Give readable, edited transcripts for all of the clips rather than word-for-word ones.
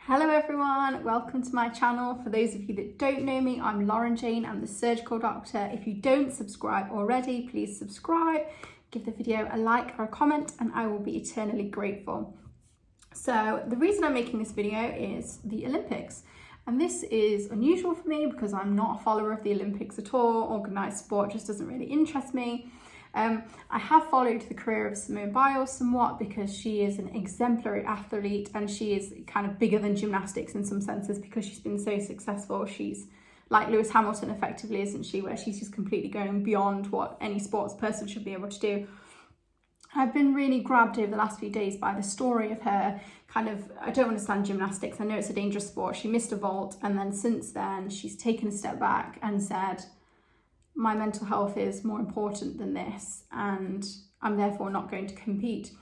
Hello everyone, welcome to my channel. For those of you that don't know me, I'm Lauren-Jane, I'm the surgical doctor. If you don't subscribe already, please subscribe, give the video a like or a comment, and I will be eternally grateful. So the reason I'm making this video is the Olympics. And this is unusual for me because I'm not a follower of the Olympics at all. Organised sport just doesn't really interest me. I have followed the career of Simone Biles somewhat because she is an exemplary athlete and she is kind of bigger than gymnastics in some senses because she's been so successful. She's like Lewis Hamilton effectively, isn't she, where she's just completely going beyond what any sports person should be able to do. I've been really grabbed over the last few days by the story of her I don't understand gymnastics. I know it's a dangerous sport. She missed a vault and then since then she's taken a step back and said, my mental health is more important than this and I'm therefore not going to compete.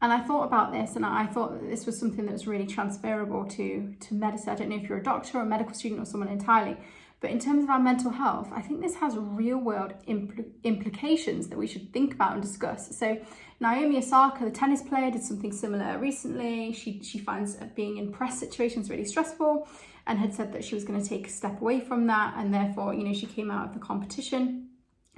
And I thought about this and I thought that this was something that was really transferable to medicine. I don't know if you're a doctor or a medical student or someone entirely, but in terms of our mental health, I think this has real world implications that we should think about and discuss. So Naomi Osaka, the tennis player, did something similar recently. She finds being in press situations really stressful and had said that she was going to take a step away from that, and therefore, she came out of the competition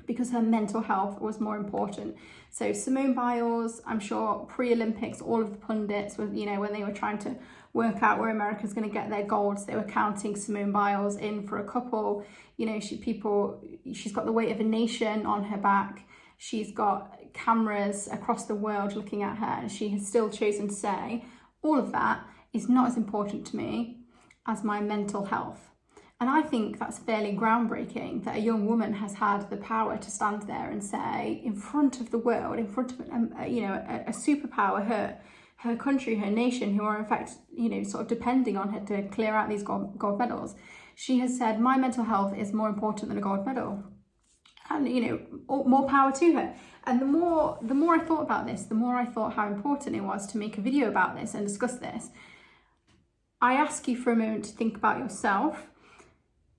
because her mental health was more important. So Simone Biles, I'm sure pre-Olympics, all of the pundits were, when they were trying to work out where America's going to get their golds, they were counting Simone Biles in for a couple. She's got the weight of a nation on her back. She's got cameras across the world looking at her, and she has still chosen to say, all of that is not as important to me as my mental health. And I think that's fairly groundbreaking that a young woman has had the power to stand there and say in front of the world, in front of a superpower, her country, her nation, who are in fact sort of depending on her to clear out these gold medals. She has said, my mental health is more important than a gold medal, and more power to her. And the more I thought about this, the more I thought how important it was to make a video about this and discuss this. I ask you for a moment to think about yourself.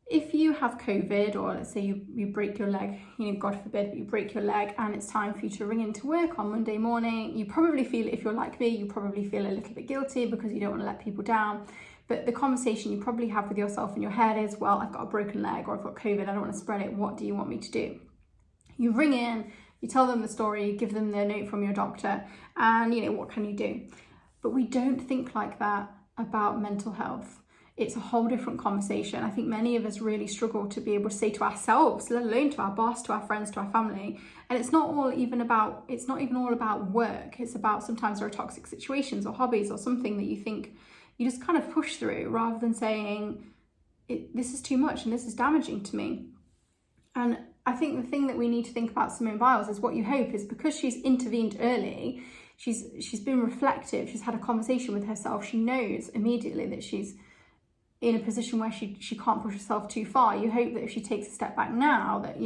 If you have COVID, or let's say you break your leg, God forbid, but you break your leg and it's time for you to ring into work on Monday morning, you probably feel, if you're like me, you probably feel a little bit guilty because you don't want to let people down. But the conversation you probably have with yourself in your head is, well, I've got a broken leg or I've got COVID, I don't want to spread it. What do you want me to do? You ring in, you tell them the story, you give them the note from your doctor, and what can you do? But we don't think like that about mental health. It's a whole different conversation. I think many of us really struggle to be able to say to ourselves, let alone to our boss, to our friends, to our family. And it's not even all about work. It's about, sometimes there are toxic situations or hobbies or something that you think you just kind of push through rather than saying, this is too much and this is damaging to me. And I think the thing that we need to think about Simone Biles is what you hope is, because she's intervened early, she's been reflective, she's had a conversation with herself, she knows immediately that she's in a position where she can't push herself too far. You hope that if she takes a step back now, that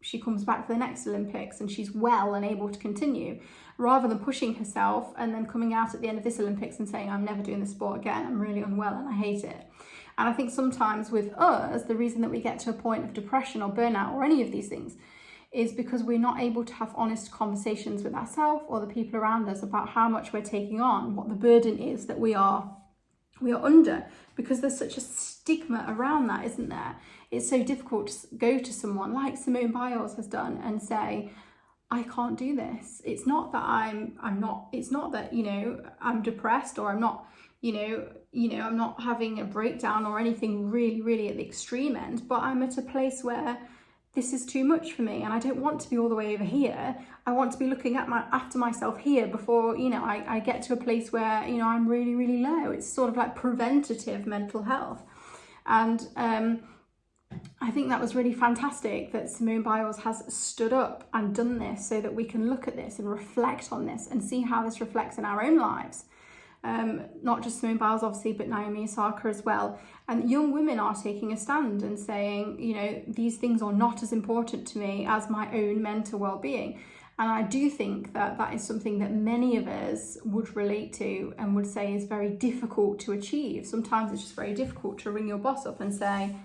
she comes back for the next Olympics and she's well and able to continue, rather than pushing herself and then coming out at the end of this Olympics and saying, I'm never doing this sport again, I'm really unwell and I hate it. And I think sometimes with us, the reason that we get to a point of depression or burnout or any of these things is because we're not able to have honest conversations with ourselves or the people around us about how much we're taking on, what the burden is that we are under, because there's such a stigma around that, isn't there? It's so difficult to go to someone like Simone Biles has done and say, I can't do this. It's not that it's not that, I'm depressed or I'm not, I'm not having a breakdown or anything really, really at the extreme end, but I'm at a place where this is too much for me and I don't want to be all the way over here. I want to be looking after myself here before, I get to a place where, I'm really, really low. It's sort of like preventative mental health. And I think that was really fantastic that Simone Biles has stood up and done this so that we can look at this and reflect on this and see how this reflects in our own lives. Not just Simone Biles, obviously, but Naomi Osaka as well. And young women are taking a stand and saying, these things are not as important to me as my own mental well-being. And I do think that that is something that many of us would relate to and would say is very difficult to achieve. Sometimes it's just very difficult to ring your boss up and say,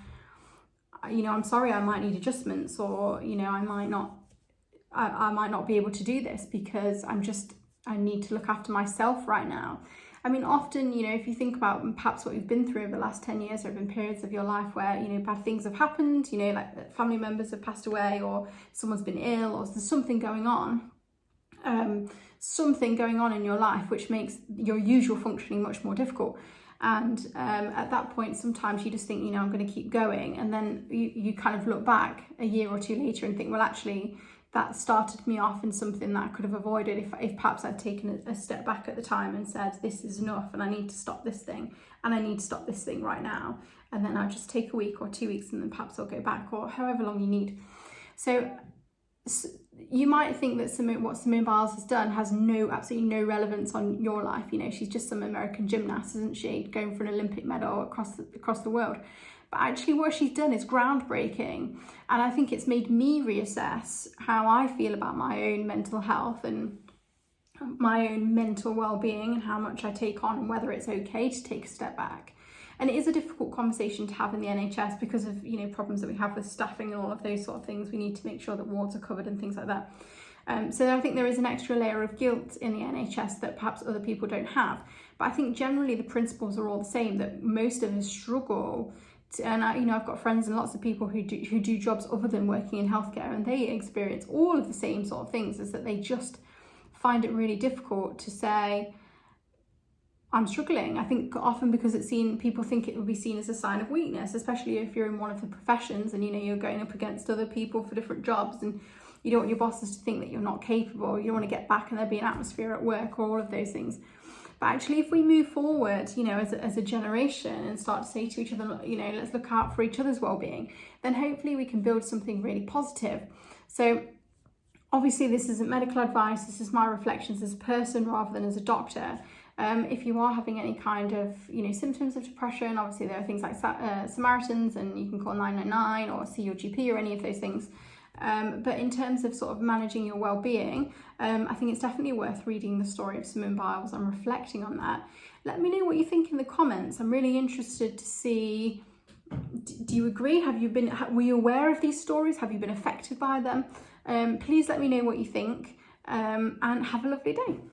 I'm sorry, I might need adjustments, or, I might not be able to do this because I need to look after myself right now. I mean, often, you know, if you think about perhaps what you've been through over the last 10 years, there have been periods of your life where, you know, bad things have happened, you know, like family members have passed away, or someone's been ill, or there's something going on in your life which makes your usual functioning much more difficult. And at that point, sometimes you just think, you know, I'm going to keep going. And then you kind of look back a year or two later and think, well, actually, that started me off in something that I could have avoided if perhaps I'd taken a step back at the time and said, this is enough and I need to stop this thing, and I need to stop this thing right now. And then I'll just take a week or 2 weeks and then perhaps I'll go back, or however long you need. So you might think that what Simone Biles has done has absolutely no relevance on your life. You know, she's just some American gymnast, isn't she, going for an Olympic medal across the world. But actually what she's done is groundbreaking. And I think it's made me reassess how I feel about my own mental health and my own mental well-being, and how much I take on, and whether it's okay to take a step back. And it is a difficult conversation to have in the NHS because of, you know, problems that we have with staffing and all of those sort of things. We need to make sure that wards are covered and things like that. So I think there is an extra layer of guilt in the NHS that perhaps other people don't have. But I think generally the principles are all the same, that most of us struggle and I've got friends and lots of people who do jobs other than working in healthcare, and they experience all of the same sort of things, is that they just find it really difficult to say, I'm struggling. I think often because people think it would be seen as a sign of weakness, especially if you're in one of the professions and, you know, you're going up against other people for different jobs, and you don't want your bosses to think that you're not capable. You don't want to get back and there be an atmosphere at work, or all of those things. But actually, if we move forward, you know, as a generation, and start to say to each other, you know, let's look out for each other's well-being, then hopefully we can build something really positive. So obviously this isn't medical advice, this is my reflections as a person rather than as a doctor. If you are having any kind of, you know, symptoms of depression, obviously there are things like Samaritans, and you can call 999 or see your GP or any of those things. But in terms of sort of managing your well-being, I think it's definitely worth reading the story of Simone Biles and reflecting on that. Let me know what you think in the comments. I'm really interested to see, do you agree? Were you aware of these stories? Have you been affected by them? Please let me know what you think, and have a lovely day.